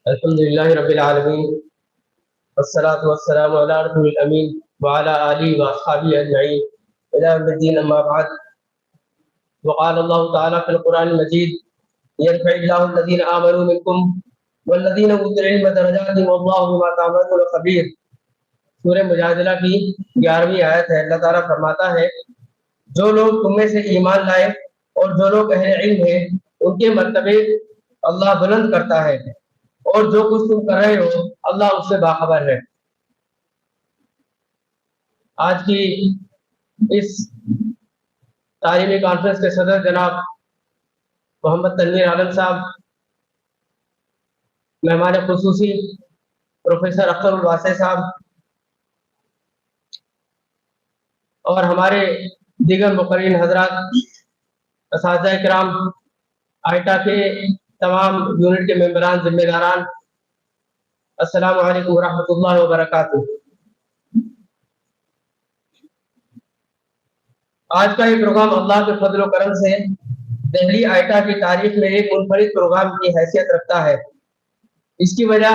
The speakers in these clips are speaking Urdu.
الحمد لله رب العالمين والصلاة والسلام على رسول الأمين وعلى آله وأصحابه أجمعين إلى يوم الدين. أما بعد، وقال الله تعالى في القرآن المجيد: يرفع الله الذين آمنوا منكم والذين أوتوا العلم درجات والله بما تعملون خبير. سورہ مجادلہ کی 11ویں آیت ہے. اللہ تعالیٰ فرماتا ہے: جو لوگ تم میں سے ایمان لائے اور جو لوگ اہل علم ہیں ان کے مرتبے اللہ بلند کرتا ہے، اور جو کچھ تم کر رہے ہو اللہ اس سے باخبر ہے. آج کی اس تعلیمی کانفرنس کے صدر جناب محمد تنویر عالم صاحب، مہمان خصوصی پروفیسر اختر الواسع صاحب، اور ہمارے دیگر مقررین حضرات، اساتذہ کرام، آئٹا کے تمام یونٹ کے ممبران، ذمہ داران، السلام علیکم ورحمۃ اللہ وبرکاتہ. آج کا یہ پروگرام اللہ کے فضل و کرم سے دہلی آئٹا کی تاریخ میں ایک منفرد پروگرام کی حیثیت رکھتا ہے. اس کی وجہ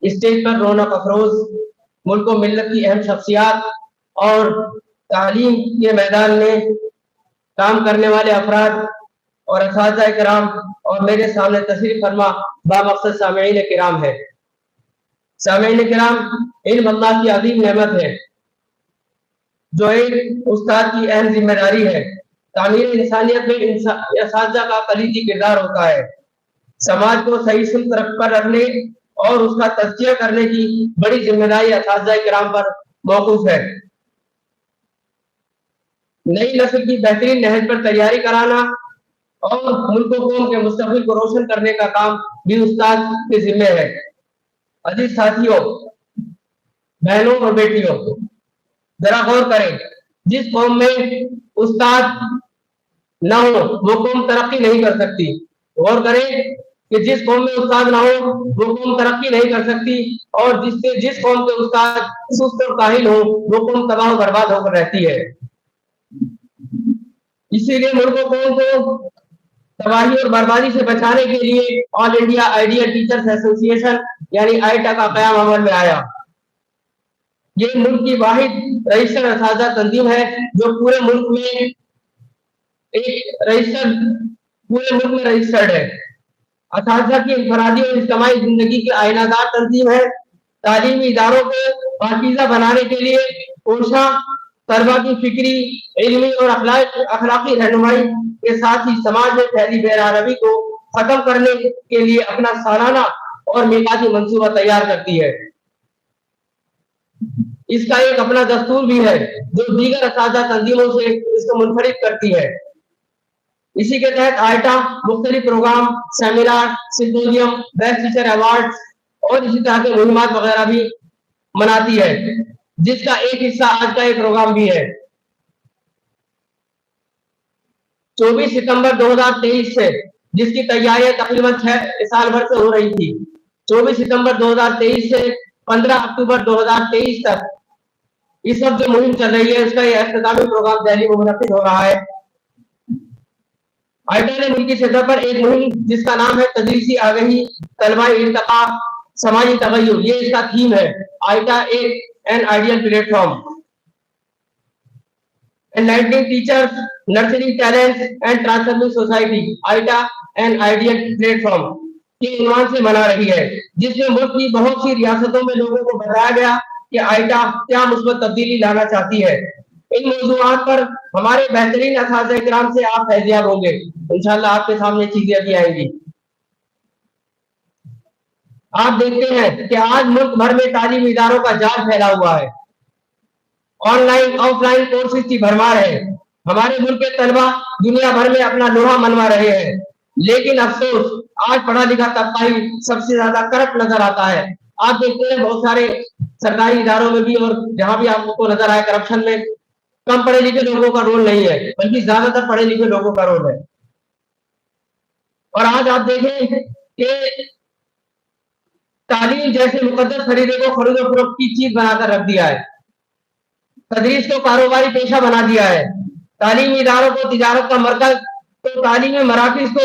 اسٹیج پر رونق افروز، ملک و ملت کی اہم شخصیات اور تعلیم کے میدان میں کام کرنے والے افراد اور اساتذہ کرام اور میرے سامنے تشریف فرما بامقصد سامعین کرام ہے. سامعین کرام، علم اللہ کی عظیم نعمت ہے جو ایک استاد کی اہم ذمہ داری ہے. تعمیر انسانیت میں اساتذہ کا کلیدی کردار ہوتا ہے. سماج کو صحیح سمت پر رکھنے اور اس کا تزکیہ کرنے کی بڑی ذمہ داری اساتذہ کرام پر موقوف ہے. نئی نسل کی بہترین نہج پر تیاری کرانا اور ملک و قوم کے مستقبل کو روشن کرنے کا کام بھی استاد کے ذمہ ہے. عزیز ساتھیوں، بہنوں اور بیٹیوں، ذرا غور کریں، جس قوم میں استاد نہ ہو وہ قوم ترقی نہیں کر سکتی. غور کریں کہ جس قوم میں استاد نہ ہو وہ قوم ترقی نہیں کر سکتی، اور جس قوم کے استاد سست اور کاہل ہو وہ قوم تباہ و برباد ہو کر رہتی ہے. اسی لیے ملک و قوم کو تباہی اور بربادی سے بچانے کے لیے آل انڈیا آئیڈیل ٹیچرز ایسوسی ایشن یعنی آئٹا کا قیام عمل میں آیا. یہ ملک کی واحد رجسٹرڈ اساتذہ تنظیم ہے جو پورے ملک میں رجسٹرڈ ہے. اساتذہ کی انفرادی اور اجتماعی زندگی کی آئینہ دار تنظیم ہے. تعلیمی اداروں کو پاکیزہ بنانے کے لیے کوشاں طلبہ کی فکری، علمی اور اخلاقی رہنمائی کے ساتھ ہی سماج میں پھیلی بے-روی کو ختم کرنے کے لیے اپنا سالانہ اور میقاتی منصوبہ تیار کرتی ہے. اس کا ایک اپنا دستور بھی ہے جو دیگر اساتذہ تنظیموں سے اس کو منفرد کرتی ہے. اسی کے تحت آئٹا مختلف program, seminar, symposium, best teacher award اور اسی طرح کے مہمات وغیرہ بھی مناتی ہے، جس کا ایک حصہ آج کا یہ پروگرام بھی ہے. 24 ستمبر 2023 سے، جس کی تیاریاں تقریباً 6 سال بھر سے ہو رہی تھی، 24 ستمبر 2023 سے 15 اکتوبر 2023 تک اس وقت جو مہم چل رہی ہے اس کا یہ اختتامی پروگرام دہلی میں منعقد ہو رہا ہے. آئٹا نے ملکی سطح پر ایک مہم جس کا نام ہے تدریسی آگہی، طلبائی ارتقاء، سماجی تغیر، یہ اس کا تھیم ہے. آئٹا an ideal plate form enlightening teachers, nurturing talents and transforming society. آئٹا an ideal plate form کے عنوان سے بنا رہی ہے، جس میں ملک کی بہت سی ریاستوں میں لوگوں کو بتایا گیا کہ آئٹا کیا مثبت تبدیلی لانا چاہتی ہے. ان موضوعات پر ہمارے بہترین اساتذہ کرام سے آپ فیضیاب ہوں گے. انشاءاللہ آپ کے سامنے چیزیں بھی آئیں گی. آپ دیکھتے ہیں کہ آج ملک بھر میں تعلیمی اداروں کا جال پھیلا ہوا ہے. On line of line courses کی بھرمار ہے. ہمارے ملک کے طلبہ دنیا بھر میں اپنا لوہا منوا رہے ہیں، لیکن افسوس آج پڑھا لکھا طبقہ ہی سب سے زیادہ کرپٹ نظر آتا ہے. آپ دیکھتے ہیں بہت سارے سرکاری اداروں میں بھی اور جہاں بھی آپ کو نظر آئے کرپشن میں کم پڑھے لکھے لوگوں کا رول نہیں ہے، بلکہ زیادہ تر پڑھے لکھے لوگوں کا رول ہے. اور آج آپ دیکھیں کہ تعلیم جیسے مقدس خریدے کو خرید و فروخت کی چیز بنا کر رکھ دیا ہے. تدریس کو کاروباری پیشہ بنا دیا ہے. تعلیمی اداروں کو تجارت کا مرکز تو تعلیمی مراکز کو